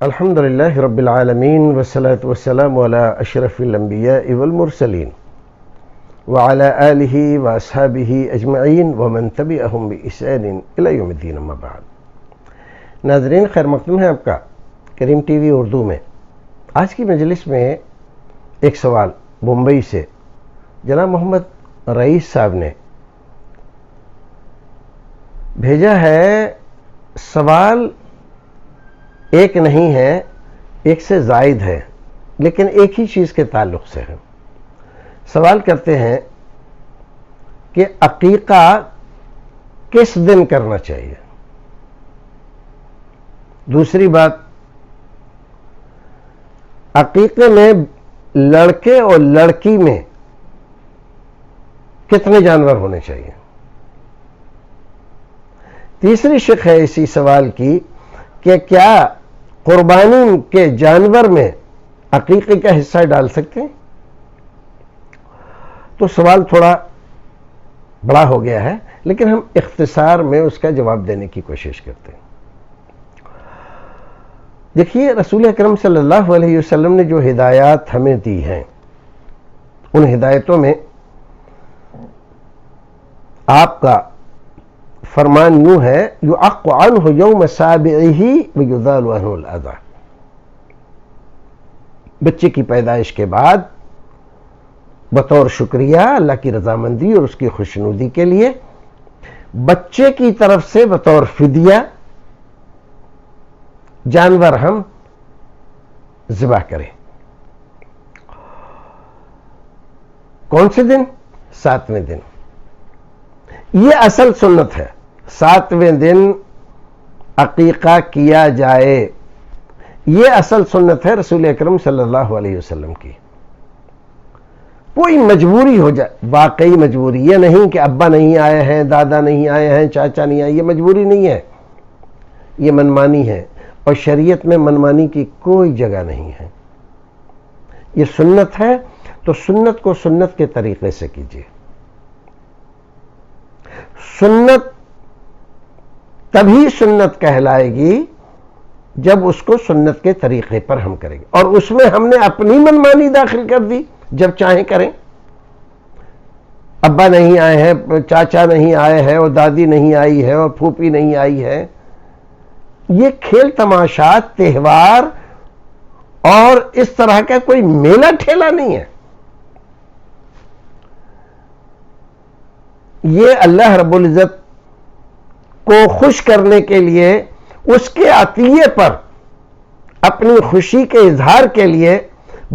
الحمد لله رب العالمين والصلاة والسلام على أشرف الأنبياء والمرسلين وعلى آله وأصحابه أجمعين ومن تبعهم بإحسان إلى يوم الدين اما بعد. ناظرین خیر مقدم ہے آپ کا کریم ٹی وی اردو میں. آج کی مجلس میں ایک سوال ممبئی سے جناب محمد رئیس صاحب نے بھیجا ہے. سوال ایک نہیں ہے، ایک سے زائد ہے، لیکن ایک ہی چیز کے تعلق سے ہے. سوال کرتے ہیں کہ عقیقہ کس دن کرنا چاہیے. دوسری بات، عقیقے میں لڑکے اور لڑکی میں کتنے جانور ہونے چاہیے. تیسری شق ہے اسی سوال کی کہ کیا قربانی کے جانور میں عقیقے کا حصہ ڈال سکتے ہیں. تو سوال تھوڑا بڑا ہو گیا ہے، لیکن ہم اختصار میں اس کا جواب دینے کی کوشش کرتے ہیں. دیکھیے، رسول اکرم صلی اللہ علیہ وسلم نے جو ہدایات ہمیں دی ہیں، ان ہدایتوں میں آپ کا فرمان یوں ہے: یعق عنہ یوم سابعہ ویزال عنہ الاذی. بچے کی پیدائش کے بعد بطور شکریہ اللہ کی رضامندی اور اس کی خوشنودی کے لیے بچے کی طرف سے بطور فدیہ جانور ہم ذبح کریں. کون سے دن؟ 7ویں دن. یہ اصل سنت ہے، 7ویں دن عقیقہ کیا جائے. یہ اصل سنت ہے رسول اکرم صلی اللہ علیہ وسلم کی. کوئی مجبوری ہو جائے، واقعی مجبوری، یہ نہیں کہ ابا نہیں آئے ہیں، دادا نہیں آئے ہیں، چاچا نہیں آئے، یہ مجبوری نہیں ہے، یہ منمانی ہے. اور شریعت میں منمانی کی کوئی جگہ نہیں ہے. یہ سنت ہے تو سنت کو سنت کے طریقے سے کیجیے. سنت تبھی سنت کہلائے گی جب اس کو سنت کے طریقے پر ہم کریں گے. اور اس میں ہم نے اپنی منمانی داخل کر دی. جب چاہیں کریں. ابا نہیں آئے ہیں، چاچا نہیں آئے ہیں، اور دادی نہیں آئی ہے، اور پھوپھی نہیں آئی ہے. یہ کھیل تماشات، تہوار اور اس طرح کا کوئی میلہ ٹھیلا نہیں ہے. یہ اللہ رب العزت کو خوش کرنے کے لیے، اس کے عطیے پر اپنی خوشی کے اظہار کے لیے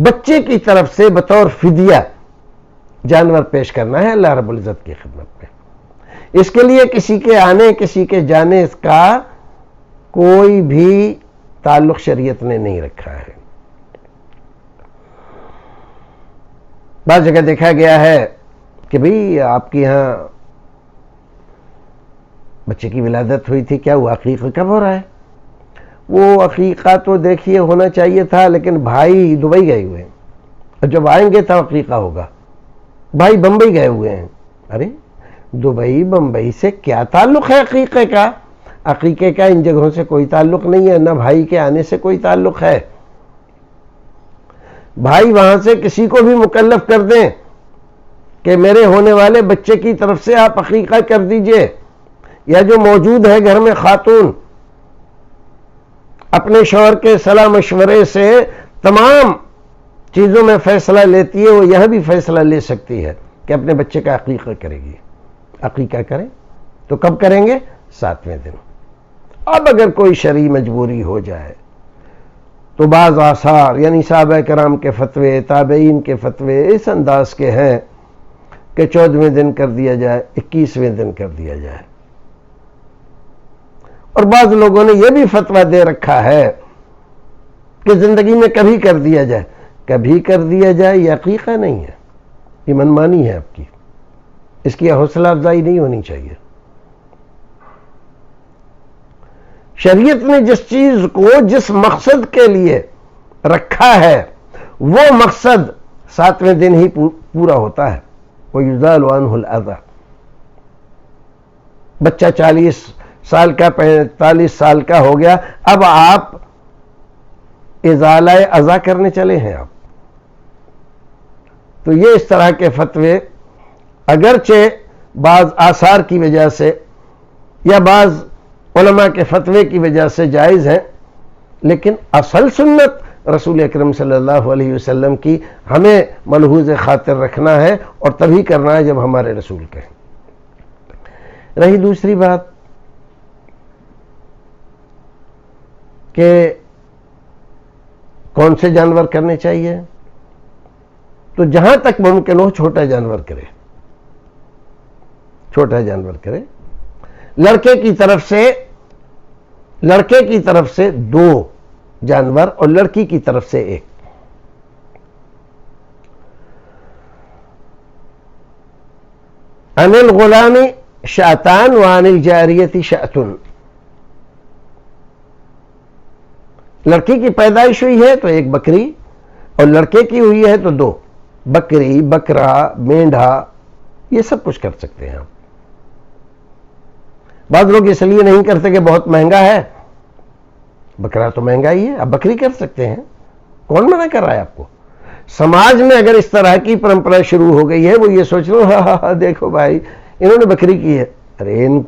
بچے کی طرف سے بطور فدیہ جانور پیش کرنا ہے اللہ رب العزت کی خدمت میں. اس کے لیے کسی کے آنے، کسی کے جانے کا کوئی بھی تعلق شریعت نے نہیں رکھا ہے. بعض جگہ دیکھا گیا ہے کہ بھئی آپ کے یہاں بچے کی ولادت ہوئی تھی، کیا وہ عقیقہ کب ہو رہا ہے؟ وہ عقیقہ تو دیکھیے ہونا چاہیے تھا، لیکن بھائی دبئی گئے ہوئے ہیں، اور جب آئیں گے تب عقیقہ ہوگا. بھائی بمبئی گئے ہوئے ہیں. ارے دبئی بمبئی سے کیا تعلق ہے عقیقے کا؟ عقیقے کا ان جگہوں سے کوئی تعلق نہیں ہے، نہ بھائی کے آنے سے کوئی تعلق ہے. بھائی وہاں سے کسی کو بھی مکلف کر دیں کہ میرے ہونے والے بچے کی طرف سے آپ عقیقہ کر دیجئے، یا جو موجود ہے گھر میں خاتون اپنے شوہر کے صلاح مشورے سے تمام چیزوں میں فیصلہ لیتی ہے، وہ یہ بھی فیصلہ لے سکتی ہے کہ اپنے بچے کا عقیقہ کرے گی. عقیقہ کریں تو کب کریں گے؟ 7ویں دن. اب اگر کوئی شرعی مجبوری ہو جائے تو بعض آثار، یعنی صحابہ کرام کے فتوے، تابعین کے فتوے اس انداز کے ہیں کہ 14ویں دن کر دیا جائے، 21ویں دن کر دیا جائے. اور بعض لوگوں نے یہ بھی فتویٰ دے رکھا ہے کہ زندگی میں کبھی کر دیا جائے. کبھی کر دیا جائے یہ عقیقہ نہیں ہے، یہ منمانی ہے آپ کی. اس کی حوصلہ افزائی نہیں ہونی چاہیے. شریعت نے جس چیز کو جس مقصد کے لیے رکھا ہے وہ مقصد 7ویں دن ہی پورا ہوتا ہے. وَيُزَالُ عَنْهُ الْأَذَى. بچہ 40 سال کا 45 سال کا ہو گیا، اب آپ ازالہ اذا کرنے چلے ہیں آپ. تو یہ اس طرح کے فتوے اگرچہ بعض آثار کی وجہ سے یا بعض علماء کے فتوے کی وجہ سے جائز ہیں، لیکن اصل سنت رسول اکرم صلی اللہ علیہ وسلم کی ہمیں ملحوظ خاطر رکھنا ہے، اور تبھی کرنا ہے جب ہمارے رسول کہیں. رہی دوسری بات کہ کون سے جانور کرنے چاہیے، تو جہاں تک ممکن ہو چھوٹا جانور کرے، چھوٹا جانور کرے. لڑکے کی طرف سے 2 جانور اور لڑکی کی طرف سے 1. عن الغلام شاتان وعن الجاریۃ شاۃ. لڑکی کی پیدائش ہوئی ہے تو 1 بکری، اور لڑکے کی ہوئی ہے تو 2. بکری، بکرا، مینڈھا، یہ سب کچھ کر سکتے ہیں آپ. بعض لوگ اس لیے نہیں کرتے کہ بہت مہنگا ہے. بکرا تو مہنگا ہی ہے، آپ بکری کر سکتے ہیں، کون منع کر رہا ہے آپ کو؟ سماج میں اگر اس طرح کی پرمپرا شروع ہو گئی ہے، وہ یہ سوچ لو ہاں دیکھو بھائی انہوں نے بکری کی ہے. ارے ان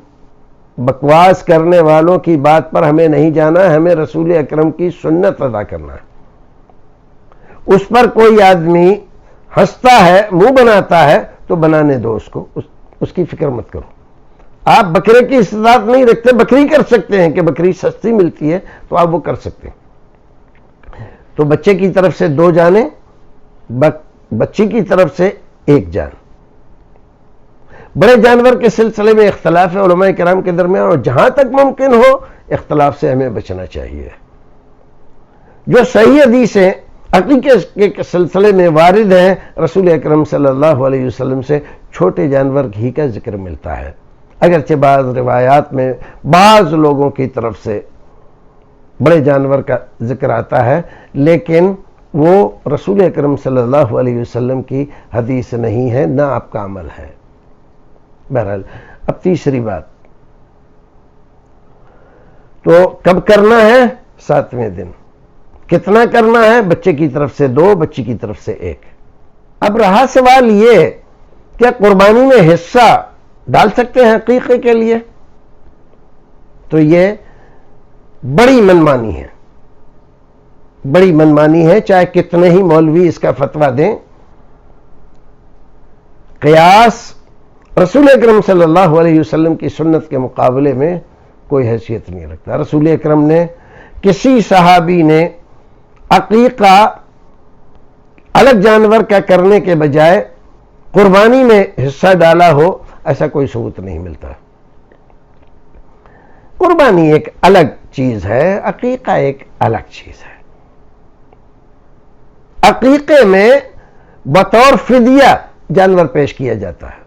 بکواس کرنے والوں کی بات پر ہمیں نہیں جانا، ہمیں رسول اکرم کی سنت ادا کرنا ہے. اس پر کوئی آدمی ہنستا ہے، منہ بناتا ہے، تو بنانے دو اس کو، اس کی فکر مت کرو. آپ بکرے کی استطاعت نہیں رکھتے، بکری کر سکتے ہیں کہ بکری سستی ملتی ہے تو آپ وہ کر سکتے ہیں. تو بچے کی طرف سے 2 جانیں، بچی کی طرف سے 1 جان. بڑے جانور کے سلسلے میں اختلاف ہے علماء کرام کے درمیان، اور جہاں تک ممکن ہو اختلاف سے ہمیں بچنا چاہیے. جو صحیح حدیثیں عقیقے کے سلسلے میں وارد ہیں، رسول اکرم صلی اللہ علیہ وسلم سے چھوٹے جانور ہی کا ذکر ملتا ہے. اگرچہ بعض روایات میں بعض لوگوں کی طرف سے بڑے جانور کا ذکر آتا ہے، لیکن وہ رسول اکرم صلی اللہ علیہ وسلم کی حدیث نہیں ہے، نہ آپ کا عمل ہے. بہرحال اب تیسری بات، تو کب کرنا ہے؟ 7ویں دن. کتنا کرنا ہے؟ بچے کی طرف سے 2، بچی کی طرف سے 1. اب رہا سوال یہ، کیا قربانی میں حصہ ڈال سکتے ہیں عقیقے کے لیے؟ تو یہ بڑی منمانی ہے، بڑی منمانی ہے، چاہے کتنے ہی مولوی اس کا فتویٰ دیں. قیاس رسول اکرم صلی اللہ علیہ وسلم کی سنت کے مقابلے میں کوئی حیثیت نہیں رکھتا. رسول اکرم نے، کسی صحابی نے عقیقہ الگ جانور کا کرنے کے بجائے قربانی میں حصہ ڈالا ہو، ایسا کوئی ثبوت نہیں ملتا. قربانی ایک الگ چیز ہے، عقیقہ ایک الگ چیز ہے. عقیقے میں بطور فدیہ جانور پیش کیا جاتا ہے،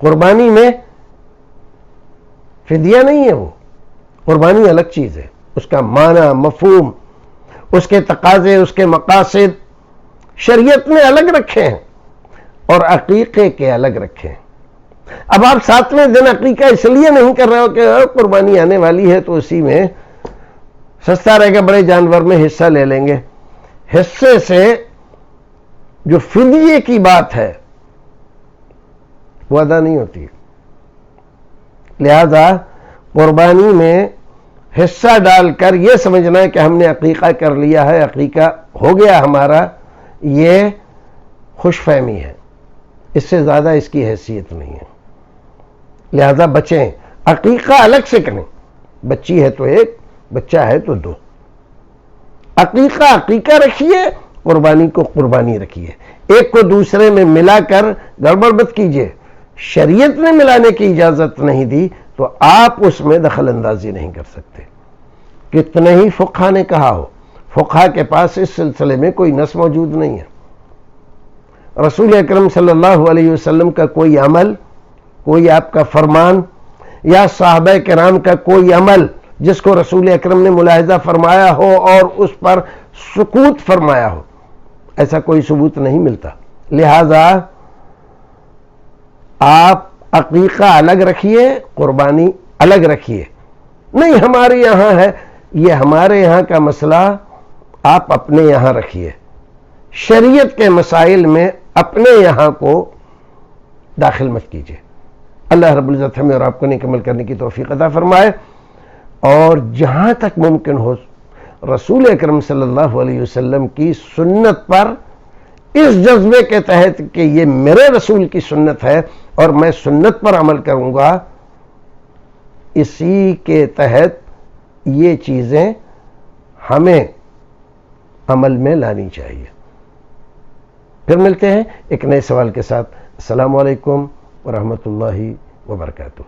قربانی میں فدیہ نہیں ہے. وہ قربانی الگ چیز ہے، اس کا معنی، مفہوم، اس کے تقاضے، اس کے مقاصد شریعت نے الگ رکھے ہیں اور عقیقے کے الگ رکھے ہیں. اب آپ 7ویں دن عقیقہ اس لیے نہیں کر رہے ہو کہ قربانی آنے والی ہے تو اسی میں سستا رہے گا، بڑے جانور میں حصہ لے لیں گے. حصے سے جو فدیے کی بات ہے وہ ادا نہیں ہوتی. لہذا قربانی میں حصہ ڈال کر یہ سمجھنا ہے کہ ہم نے عقیقہ کر لیا ہے، عقیقہ ہو گیا ہمارا، یہ خوش فہمی ہے، اس سے زیادہ اس کی حیثیت نہیں ہے. لہذا بچیں، عقیقہ الگ سے کریں. بچی ہے تو 1، بچہ ہے تو 2. عقیقہ عقیقہ رکھیے، قربانی کو قربانی رکھیے. ایک کو دوسرے میں ملا کر گڑبڑ مت کیجیے. شریعت نے ملانے کی اجازت نہیں دی تو آپ اس میں دخل اندازی نہیں کر سکتے. کتنے ہی فقہا نے کہا ہو، فقہا کے پاس اس سلسلے میں کوئی نص موجود نہیں ہے. رسول اکرم صلی اللہ علیہ وسلم کا کوئی عمل، کوئی آپ کا فرمان یا صحابہ کرام کا کوئی عمل جس کو رسول اکرم نے ملاحظہ فرمایا ہو اور اس پر سکوت فرمایا ہو، ایسا کوئی ثبوت نہیں ملتا. لہذا آپ عقیقہ الگ رکھیے، قربانی الگ رکھیے. نہیں ہمارے یہاں ہے، یہ ہمارے یہاں کا مسئلہ آپ اپنے یہاں رکھیے، شریعت کے مسائل میں اپنے یہاں کو داخل مت کیجیے۔ اللہ رب العزت ہمیں اور آپ کو نیک عمل کرنے کی توفیق عطا فرمائے، اور جہاں تک ممکن ہو رسول اکرم صلی اللہ علیہ وسلم کی سنت پر اس جذبے کے تحت کہ یہ میرے رسول کی سنت ہے اور میں سنت پر عمل کروں گا، اسی کے تحت یہ چیزیں ہمیں عمل میں لانی چاہیے۔ پھر ملتے ہیں ایک نئے سوال کے ساتھ۔ السلام علیکم ورحمۃ اللہ وبرکاتہ۔